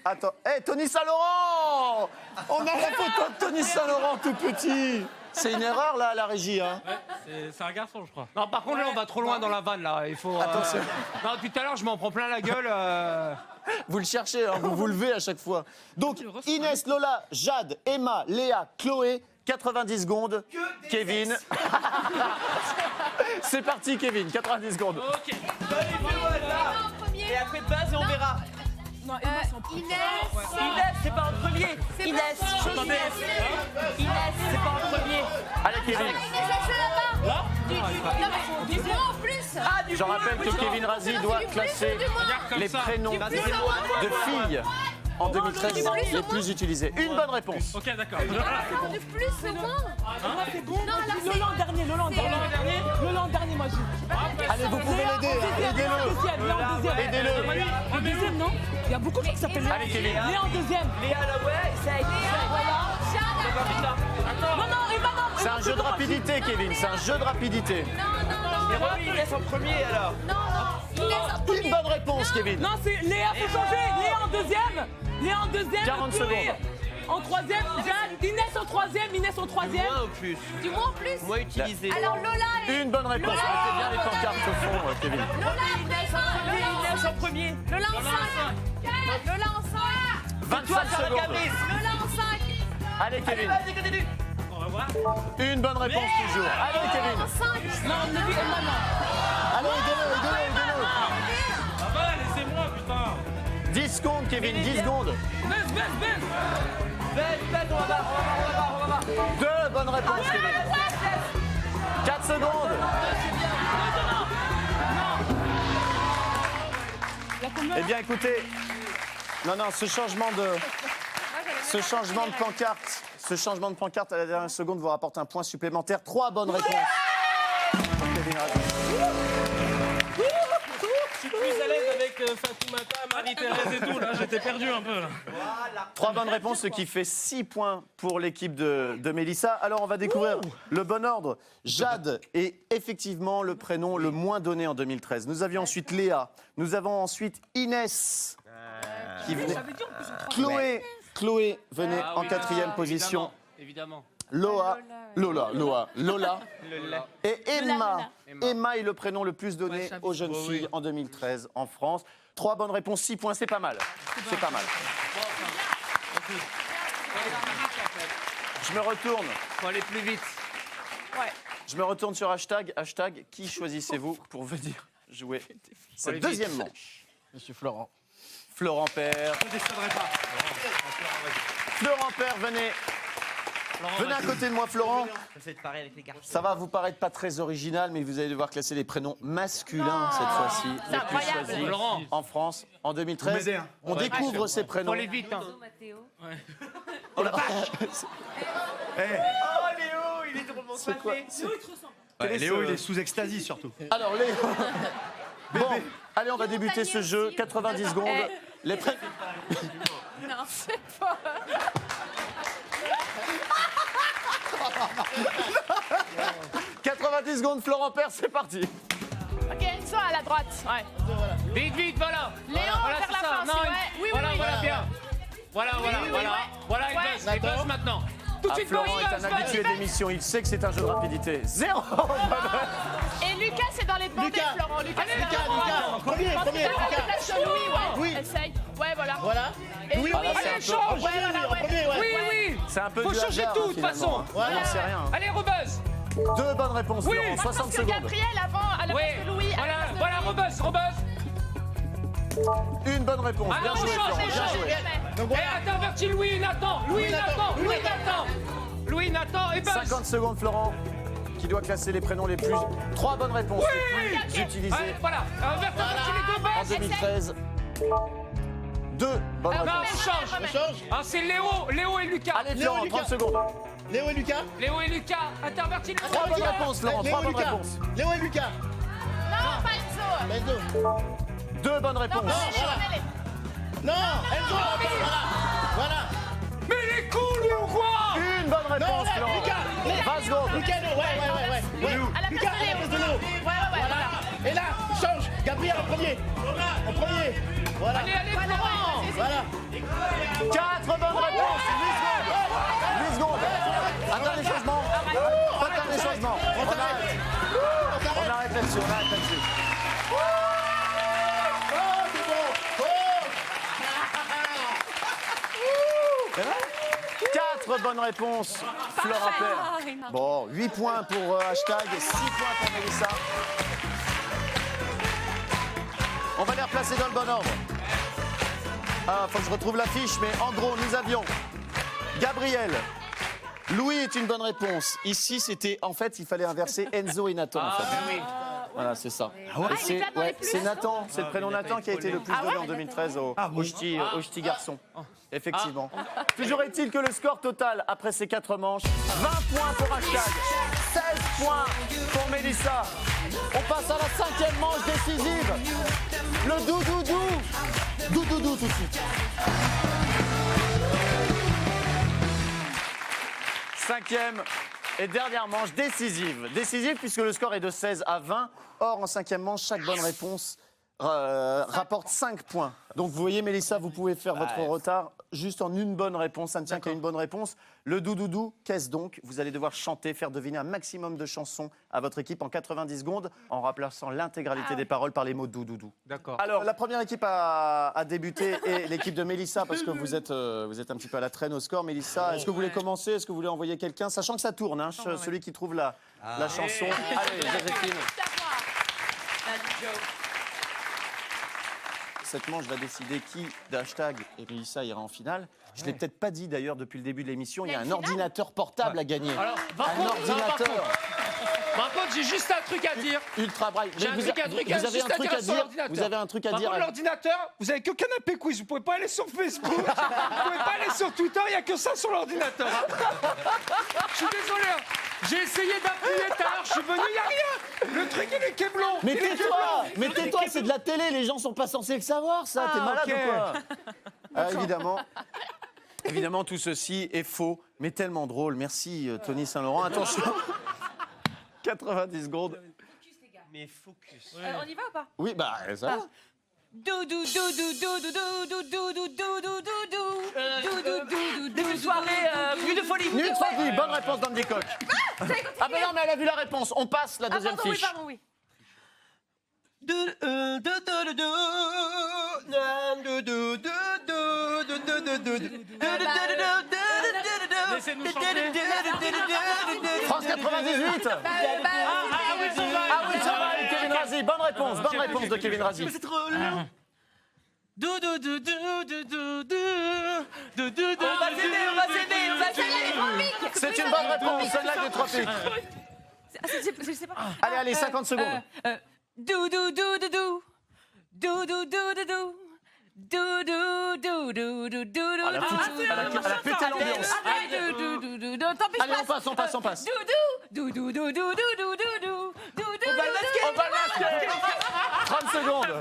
Attends. Hé, Tony Saint-Laurent! On a la photo de Tony Saint-Laurent tout petit. C'est une erreur, là, à la régie, hein? C'est un garçon, je crois. Non, par contre, là, on va trop loin dans la vanne, là. Il faut. Attention. Non, tout à l'heure, je m'en prends plein la gueule. Vous le cherchez, hein, vous vous levez à chaque fois. Donc, Inès, Lola, Jade, Emma, Léa, Chloé, 90 secondes. Kevin. C'est parti, Kevin, 90 secondes. Ok. Et après base et on verra. Non, Inès. Inès, c'est pas en premier. Inès, c'est pas en premier. Allez, Kevin. Non, mais dis-moi en plus. Je rappelle que Kevin Razi doit classer Regarde comme les ça. prénoms de filles en 2013 non, plus les au plus utilisés. Une bonne réponse. Ok, d'accord. Du plus au moins. C'est bon. Non, alors Le l'an dernier, le l'an dernier. Le l'an dernier, moi j'ai. Allez, vous pouvez l'aider. Aidez-le. Aidez-le. En deuxième, non? Il y a beaucoup de gens qui s'appellent Léa. Allez, Kevin. Léa en deuxième. Léa, là, ouais, essaye. Non, non, Emma, non. C'est un jeu de rapidité, Kevin. C'est un jeu de rapidité. Mais Romy, il laisse en premier alors. Une bonne réponse, Kevin. Non, c'est Léa, faut changer. Léa en deuxième. Léa en deuxième. 40 Chloé secondes. En troisième, Jeanne. Inès en troisième. Inès en troisième. Moins ou plus? Du moins en plus. Moins utilisé. Alors Lola et... Une bonne réponse. Mettez bien les pancartes au fond, Kevin. Lola Inès en premier. Lola en 5. Lola en 5. 25 secondes. Lola en 5. Allez, Kevin. Vas-y, continue. Une bonne réponse toujours. Allez, Kevin. En 5. Non, on ne dit Emma, non. Allez, aidez-le. Ah bah, laissez-moi, putain. 10 secondes, Kevin. 10 secondes. Baisse. Belle, on va voir. Deux bonnes réponses, Kevin. 4 secondes. Eh bien, écoutez, non, ce changement de pancarte à la dernière seconde vous rapporte un point supplémentaire. 3 bonnes réponses. Pour Kevin Razi. Je suis plus à l'aise avec Fatoumata, Marie-Thérèse et tout, là, j'étais perdu un peu, là. 3 bonnes réponses, ce qui fait 6 points pour l'équipe de Mélissa. Alors, on va découvrir le bon ordre. Jade est effectivement le prénom le moins donné en 2013. Nous avions ensuite Léa. Nous avons ensuite Inès. Qui venait... Chloé venait en 4e position. Évidemment. Lola. Et Emma. Emma est le prénom le plus donné aux jeunes filles en 2013 en France. 3 bonnes réponses, 6 points, c'est pas mal. C'est pas mal. Je me retourne. Faut aller plus vite. Je me retourne sur hashtag. Hashtag, qui choisissez-vous pour venir jouer cette deuxième manche? Monsieur Florent. Florent Père. Florent Père, venez. Venez à côté de moi, Florent. J'essaie de parler avec les garçons. Ça va vous paraître pas très original, mais vous allez devoir classer les prénoms masculins cette fois-ci, les plus incroyable. choisis Florent. en France en 2013. m'aidez, hein. On découvre ces prénoms. Faut aller vite, hein. Mathéo. Oh la vache. Oh, Léo, il est drôlement C'est quoi Ouais, Léo, il est sous extasie surtout. Alors, Léo. Bon, allez, on va débuter ce jeu. 90 secondes. Les pré... Non, c'est pas... 90 secondes, Florent Père, c'est parti. Ok, Enzo à la droite. Ouais. Vite, voilà. Léo, Voilà, vers c'est la ça. fin, Non, c'est vrai. Oui, voilà, oui, voilà, oui. bien. Voilà, Ouais. il buzz maintenant. Tout de Ah, suite, Florent il est un buzz, habitué de l'émission. Il sait que c'est un jeu de rapidité. 0. Et Lucas, c'est dans les demandés, Lucas. Florent. Lucas, c'est Lucas, dans les Lucas. demandés. Premier, On Lucas. place Louis, ouais. Oui. Essaye. Ouais, voilà. Voilà. Et Oui, Louis, voilà, allez, c'est un peu- change. En premier, Ouais, voilà, en premier, ouais. Oui. C'est un peu Faut du changer hasard, tout, de finalement, toute façon. hein. On n'en sait rien. Allez, rebuzz. 2 bonnes réponses, Oui. Florent. 60 Parce que secondes. Gabriel, avant, à la Oui, place de Louis, à la place de voilà, rebuzz. Une bonne réponse. Ah Bien non, joué, change, Florent. Bien change. joué. Donc Et voilà. interverti Louis, Nathan, et buzz. 50 secondes, Florent, qui doit classer les prénoms les plus... 3 bonnes réponses les plus utilisées Allez, voilà, interverti les deux en buzz. 2013. 2 bonnes Non, réponses. on change. On change. Ah, c'est Léo et Lucas. Allez, Léo, Florent, Lucas. 30 secondes. Léo et Lucas. Léo et Lucas, interverti les 3 bonnes réponses, Florent. Léo 3 et bonnes Lucas. réponses. Léo et Lucas. Non, pas Enzo. Enzo. 2 bonnes réponses. Non, Enzo. Voilà. Mais il est cool, lui, ou quoi? Une bonne Non, réponse, là, Florent. Lucas. 20 secondes. Lucas, non, ouais. À la place Lucas, de à la Léo. place de Léo. Ouais, Voilà. Et là, change. Gabriel en premier. En premier. Voilà. Allez, Florent. Voilà. 4 bonnes réponses. 8 secondes. Attendez, changement. Attendez, changement. On arrête là-dessus. Oh, c'est bon. Oh. 4 bonnes réponses, Florent Père. Bon, 8 points pour hashtag, 6 points pour Mélissa. On va les replacer dans le bon ordre. Ah, faut que je retrouve l'affiche, mais en gros, nous avions Gabriel. Louis est une bonne réponse. Ici, c'était, en fait, il fallait inverser Enzo et Nathan. En fait. Voilà, c'est ça. ouais Et il est pas dans les plus. c'est Nathan, c'est le prénom Nathan qui a été le plus donné en 2013 au ch'ti garçon. Effectivement. Toujours est-il que le score total après ces 4 manches, 20 points pour Hashtag, 16 points pour Mélissa. On passe à la 5e manche décisive. Le doudoudou. Doudoudou tout de suite. 5e et dernière manche décisive. Décisive puisque le score est de 16 à 20. Or, en 5e manche, chaque bonne réponse rapporte 5 points. Donc, vous voyez, Mélissa, vous pouvez faire votre retard juste en une bonne réponse. Ça ne tient qu'à une bonne réponse. Le doudoudou, qu'est-ce donc? Vous allez devoir chanter, faire deviner un maximum de chansons à votre équipe en 90 secondes en remplaçant l'intégralité des paroles par les mots doudoudou. D'accord. Alors, la première équipe à débuter est l'équipe de Mélissa, parce que vous êtes un petit peu à la traîne au score. Mélissa, est-ce que vous voulez commencer? Est-ce que vous voulez envoyer quelqu'un? Sachant que ça tourne, hein, celui qui trouve la chanson. Allez, Joséphine. Cette manche va décider qui d'Hashtag et Mélissa ira en finale. Je ne l'ai peut-être pas dit d'ailleurs depuis le début de l'émission, il y a un ordinateur portable à gagner. Alors, par contre, j'ai juste un truc à dire. Ultra braille. J'ai un truc à dire. Vous avez un truc à Par dire. contre, l'ordinateur, vous avez que Canapé Quiz. Vous pouvez pas aller sur Facebook. Vous pouvez pas aller sur Twitter. Il y a que ça sur l'ordinateur. Hein. Je suis désolé. Hein. J'ai essayé d'appuyer tout à l'heure. Je suis venu, il n'y a rien. Le truc, il est kéblon. Mais tais-toi, c'est de la télé. Les gens sont pas censés le savoir, ça. T'es malade ou quoi? Évidemment, tout ceci est faux, mais tellement drôle. Merci, Tony Saint-Laurent. Attention. 90 secondes. Mais focus. On y va ou pas? Oui, bah, ça va. Début de soirée, plus de folie. Nuit de folie, bonne réponse d'Andy Coq. Ah ben non, mais elle a vu la réponse. On passe la deuxième fiche. Pardon, oui. Laissez-nous chanter. France 98. Ah oui, ça va. Ah oui, ça va, Kevin Razi. Bonne réponse de Kevin Razi. On va s'aimer, les tropiques. C'est une bonne réponse, celle-là des tropiques. Je sais pas. Allez, 50 secondes. Elle a pété l'ambiance. Allez, on passe. On va le masquer. 30 secondes.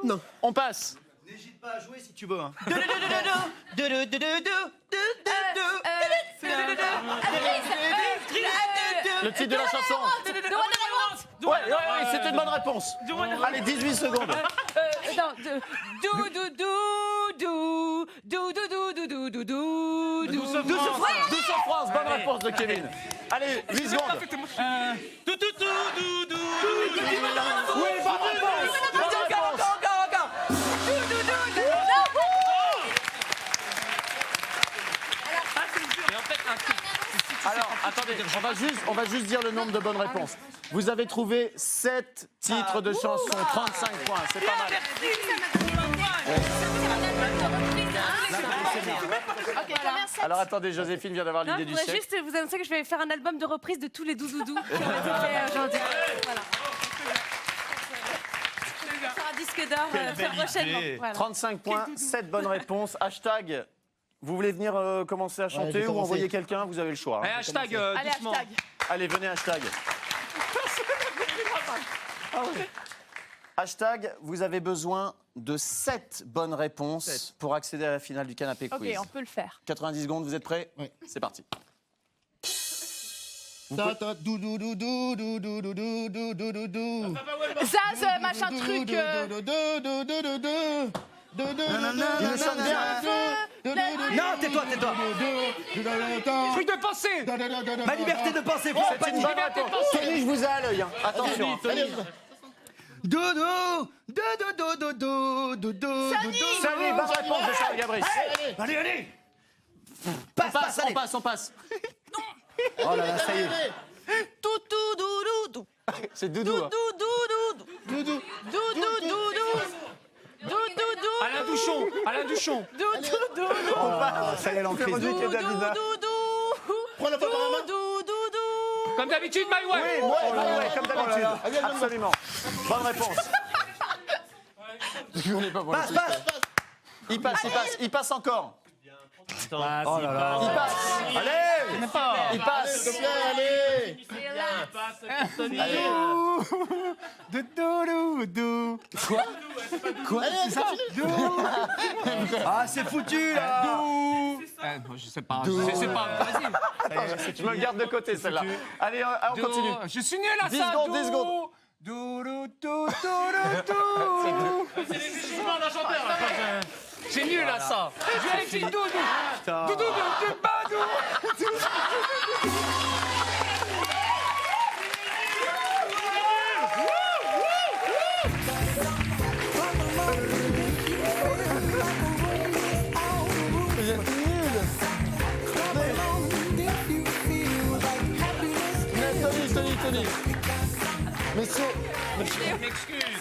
Non. On passe. N'hésite pas à jouer si tu veux. Hein. Le titre de la chanson. Ouais, c'est une bonne réponse. Allez, 18 secondes. Douce France, bonne réponse de Kevin. Allez, 8 secondes. Oui, bonne réponse. Alors, attendez, on va juste dire le nombre de bonnes réponses. Vous avez trouvé 7 titres de chansons, 35 points, c'est pas mal. Alors attendez, Joséphine vient d'avoir l'idée du Je voudrais siècle. juste vous annoncer que je vais faire un album de reprise de tous les doudoudous qui ont été faits aujourd'hui. Voilà. Sur un disque d'or très prochainement. Voilà. 35 points, 7 bonnes réponses. Hashtag, vous voulez venir commencer à chanter ou envoyer quelqu'un? Vous avez le choix. Hein. Hashtag, Allez, doucement. hashtag. Allez, venez, hashtag. Hashtag, vous avez besoin de 7 bonnes réponses pour accéder à la finale du Canapé Ok, Quiz. on peut le faire. 90 secondes, vous êtes prêts? Oui. C'est parti. Ça, ce machin truc. Il me chante bien. Non, tais-toi. Truc de pensée. Ma liberté de penser, vous C'est une bonne réponse. Tony, je vous ai à l'œil. Hein. Attention. Salut, bonne réponse de Charles Gabris. Allez. On passe. Oh là là, ça y est. C'est Doudou. Hein. Alain Duchon. Oh, ça y est, l'emprise. Prends la voix par la main. Comme d'habitude, My Way. Oui, ouais, comme d'habitude. Absolument. Bonne réponse. Passe, passe. Il passe encore. Oh là là. Il passe. Allez, il passe. S'il te plaît, allez. Quoi? Allez, C'est ça? Ah, c'est foutu, là. Je sais pas. Je sais pas. Vas-y. Je me le garde de côté, celle-là. Allez, on continue. Je suis nul à 10 ça. secondes, 10 secondes. C'est les jugements d'un chanteur. Là, C'est nul à ça. Je vais dire doudou. Doudou, Tony.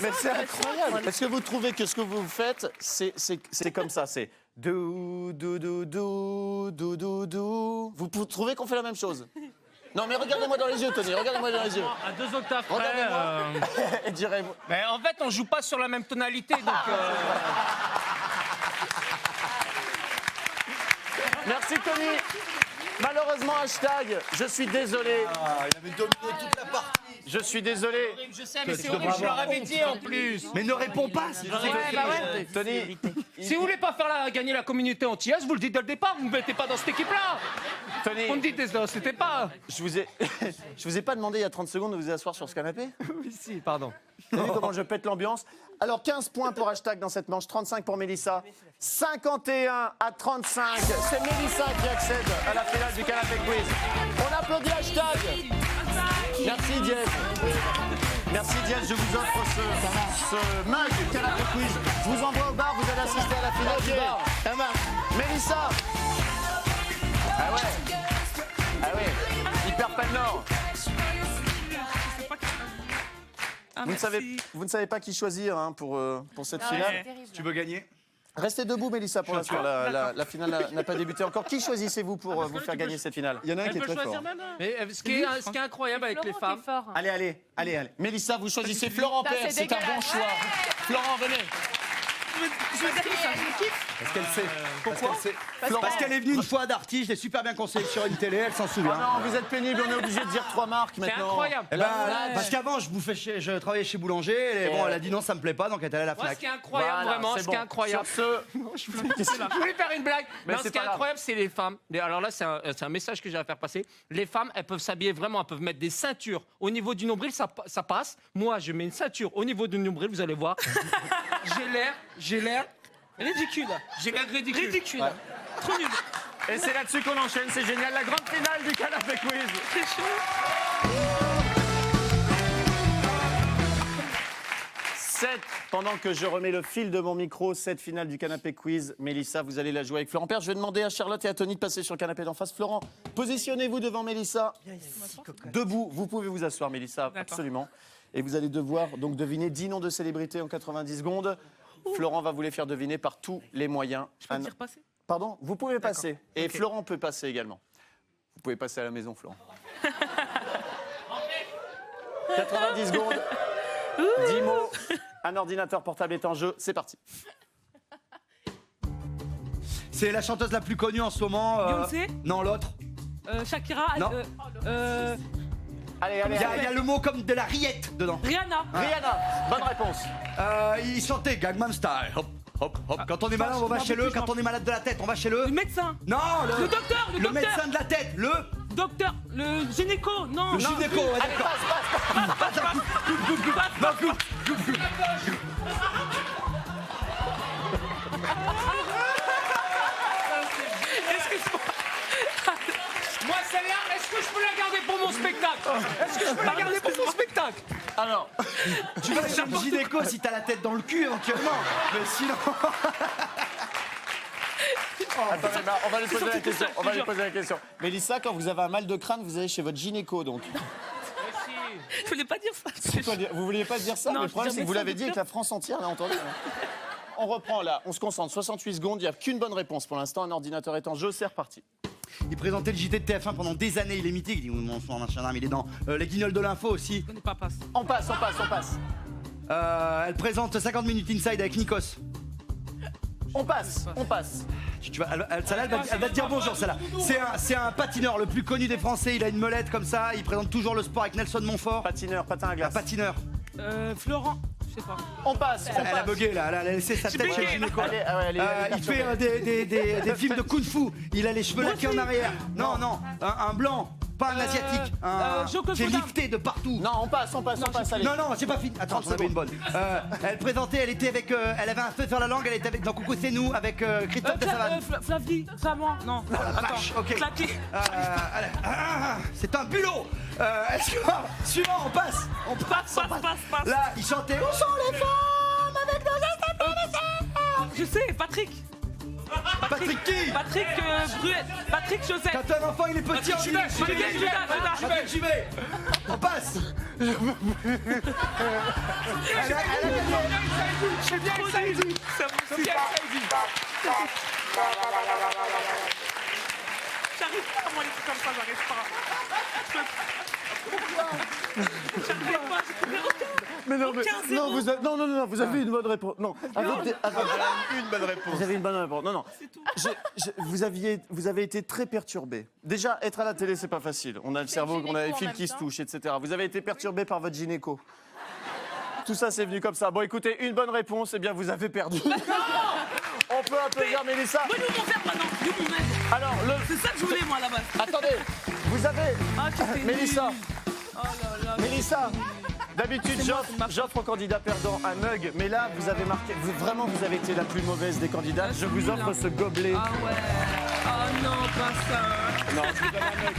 Mais c'est incroyable. Est-ce que vous trouvez que ce que vous faites, c'est comme ça, c'est dou dou dou dou dou dou dou. Vous trouvez qu'on fait la même chose? Non, mais regardez-moi dans les yeux, Tony. Regardez-moi dans les yeux. à 2 octaves près. Regardez-moi. Et direz-vous. Mais en fait, on joue pas sur la même tonalité, donc. Merci, Tony. Malheureusement, hashtag, je suis désolé. Ah, il avait dominé toute la partie. Je suis désolé. Je sais, mais c'est horrible, je leur avais dit en plus. Mais ne réponds pas. Si Tony, Si vous voulez pas faire gagner la communauté antillaise, vous le dites dès le départ, vous me mettez pas dans cette équipe-là. Tony, On me dit c'était pas. je vous ai pas demandé il y a 30 secondes de vous asseoir sur ce canapé. Oui, si, pardon. Vous avez vu comment je pète l'ambiance? Alors 15 points pour hashtag dans cette manche, 35 pour Mélissa, 51 à 35. C'est Mélissa qui accède à la finale du canapé quiz. On applaudit hashtag. Merci Diez. Merci Diez, je vous offre ce mug canapé quiz. Je vous envoie au bar, vous allez assister à la finale du bar. Ça marche. Mélissa. Ah ouais, il perd pas le nord. Vous ne savez pas qui choisir hein, pour cette finale. Tu veux gagner? Restez debout, Mélissa, pour l'instant. La finale n'a pas débuté encore. Qui choisissez-vous pour vous faire gagner cette finale? Il y en a un qui est très fort. Mais ce qui est incroyable avec les femmes. Allez. Mélissa, vous choisissez Florent Père. C'est un bon choix. Florent, venez. Parce qu'elle sait. Parce qu'elle est venue une fois d'Arty, je l'ai super bien conseillé sur une télé, elle s'en souvient. Oh non, vous êtes pénible, on est obligé de dire 3 marques C'est maintenant. incroyable. Eh ben, parce qu'avant, je travaillais chez Boulanger, et bon, elle a dit non, ça me plaît pas, donc elle est allée à la Moi, ce Fnac. qui est incroyable, Voilà, vraiment, c'est ce qui est bon. incroyable. Sur ce, Je voulais faire une blague. Mais Non, c'est ce qui est pas grave. incroyable, c'est les femmes. Alors là, c'est un message que j'ai à faire passer. Les femmes, elles peuvent s'habiller vraiment, elles peuvent mettre des ceintures. Au niveau du nombril, ça passe. Moi, je mets une ceinture au niveau du nombril, vous allez voir. J'ai l'air ridicule. J'ai l'air ridicule. Ridicule. Trop nul. Et c'est là-dessus qu'on enchaîne, c'est génial. La grande finale du canapé quiz. C'est chaud. Pendant que je remets le fil de mon micro, cette finale du canapé quiz, Mélissa, vous allez la jouer avec Florent Père. Je vais demander à Charlotte et à Tony de passer sur le canapé d'en face. Florent, positionnez-vous devant Mélissa. Debout, vous pouvez vous asseoir, Mélissa, absolument. Et vous allez devoir donc deviner 10 noms de célébrités en 90 secondes. Florent va vous les faire deviner par tous les moyens. Je peux dire passer. Pardon, vous pouvez passer. Et Florent peut passer également. Vous pouvez passer à la maison, Florent. 90 secondes, 10 mots, un ordinateur portable est en jeu, c'est parti. C'est la chanteuse la plus connue en ce moment. Beyoncé Non, l'autre. Shakira. Non. Allez, Il y a le mot comme de la rillette dedans. Rihanna. Rihanna, bonne réponse. Il chantait Gangnam Style. Hop, hop, hop. Quand on est malade, on va chez le. Quand on est malade de la tête, on va chez le. Le médecin. Non, Le docteur. le médecin de la tête. Le Gynéco. Non. Le gynéco. Ouais, Allez, d'accord. passe. Non, coupe. Moi, celle-là, est-ce que je peux la garder pour mon spectacle? Est-ce que je peux la garder pour mon spectacle? Alors, Tu vas chez le gynéco si t'as la tête dans le cul éventuellement. Mais sinon. attendez, on va lui poser la question. Mélissa, quand vous avez un mal de crâne, vous allez chez votre gynéco, donc. Je voulais pas dire ça. Vous vouliez pas dire ça, Non, mais le problème, je c'est que vous disais l'avez médecin, dit et que la France entière l'a entendu. On reprend là, on se concentre. 68 secondes, il n'y a qu'une bonne réponse pour l'instant. Un ordinateur est en jeu, c'est reparti. Il présentait le JT de TF1 pendant des années, il est mythique. Il dit mon machin, il est dans les guignols de l'info aussi. Je connais pas passe. On passe. Elle présente 50 minutes inside avec Nikos. On passe. Tu vois, celle-là, elle va te dire bonjour, celle-là. C'est un patineur le plus connu des Français. Il a une molette comme ça. Il présente toujours le sport avec Nelson Montfort. Patin à Un glace. patineur. Florent, je sais pas. On passe. Elle a bugué là. Elle a laissé sa tête chez le gynéco. Il fait des films de kung-fu. Il a les cheveux laqués en arrière. Non, un blanc. Pas un asiatique, qui est lifté de partout. Non, on passe, allez. Non, c'est pas fini. Attends, j'en avais une bonne. Elle présentait, elle était avec, elle avait un feu sur la langue, elle était avec dans Coucou c'est nous avec Christophe de Savane. Flavie, Flamand, non. Attends, ok. Claqué. C'est un bulot. Suivant, on passe. Passe. Là, il chantait. Où sont les femmes avec nos Je sais, Patrick. Patrick qui Patrick Bruet. Patrick Joseph. Quand un enfant il est petit, on dit Patrick Juvet. On passe. C'est bien que ça ait dit. J'arrive pas à moi les trucs comme ça, j'arrive pas. Mais non, vous avez une bonne réponse. Non, Une bonne réponse. vous avez une bonne réponse. Non. Vous avez été très perturbé. Déjà, être à la télé, c'est pas facile. On a le cerveau, on a les fils qui se touchent, etc. Vous avez été perturbé par votre gynéco. Tout ça, c'est venu comme ça. Bon, écoutez, une bonne réponse, eh bien, vous avez perdu. On peut applaudir Mélissa. Nous, on va faire maintenant. Alors, C'est ça que je voulais, moi, là-bas. attendez, vous avez... Mélissa. Oh là là. Mélissa, d'habitude, j'offre aux candidats perdants un mug, mais là, vous avez marqué... vous avez été la plus mauvaise des candidates. Je vous offre ce gobelet. Ah ouais. Oh non, pas ça. Non, je vous donne un mug.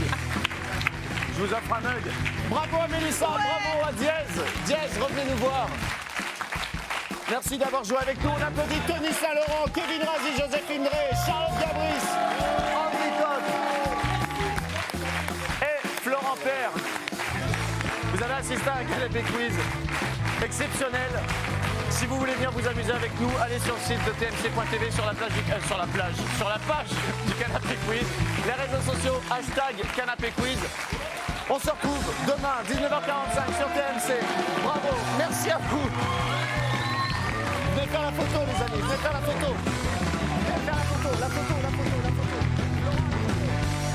Je vous offre un mug. Bravo à Mélissa, bravo à Diez. Diez, revenez nous voir. Merci d'avoir joué avec nous. On applaudit Tony Saint-Laurent, Kevin Razi, Joséphine Drey, Charlotte Gabris, Henri Coq et Florent Père. Vous avez assisté à un canapé quiz exceptionnel. Si vous voulez venir vous amuser avec nous, allez sur le site de tmc.tv sur la page du canapé quiz. Les réseaux sociaux, #canapé quiz. On se retrouve demain, 19h45 sur TMC. Bravo, merci à vous. Venez faire la photo, les amis, venez faire la photo. Venez faire la photo.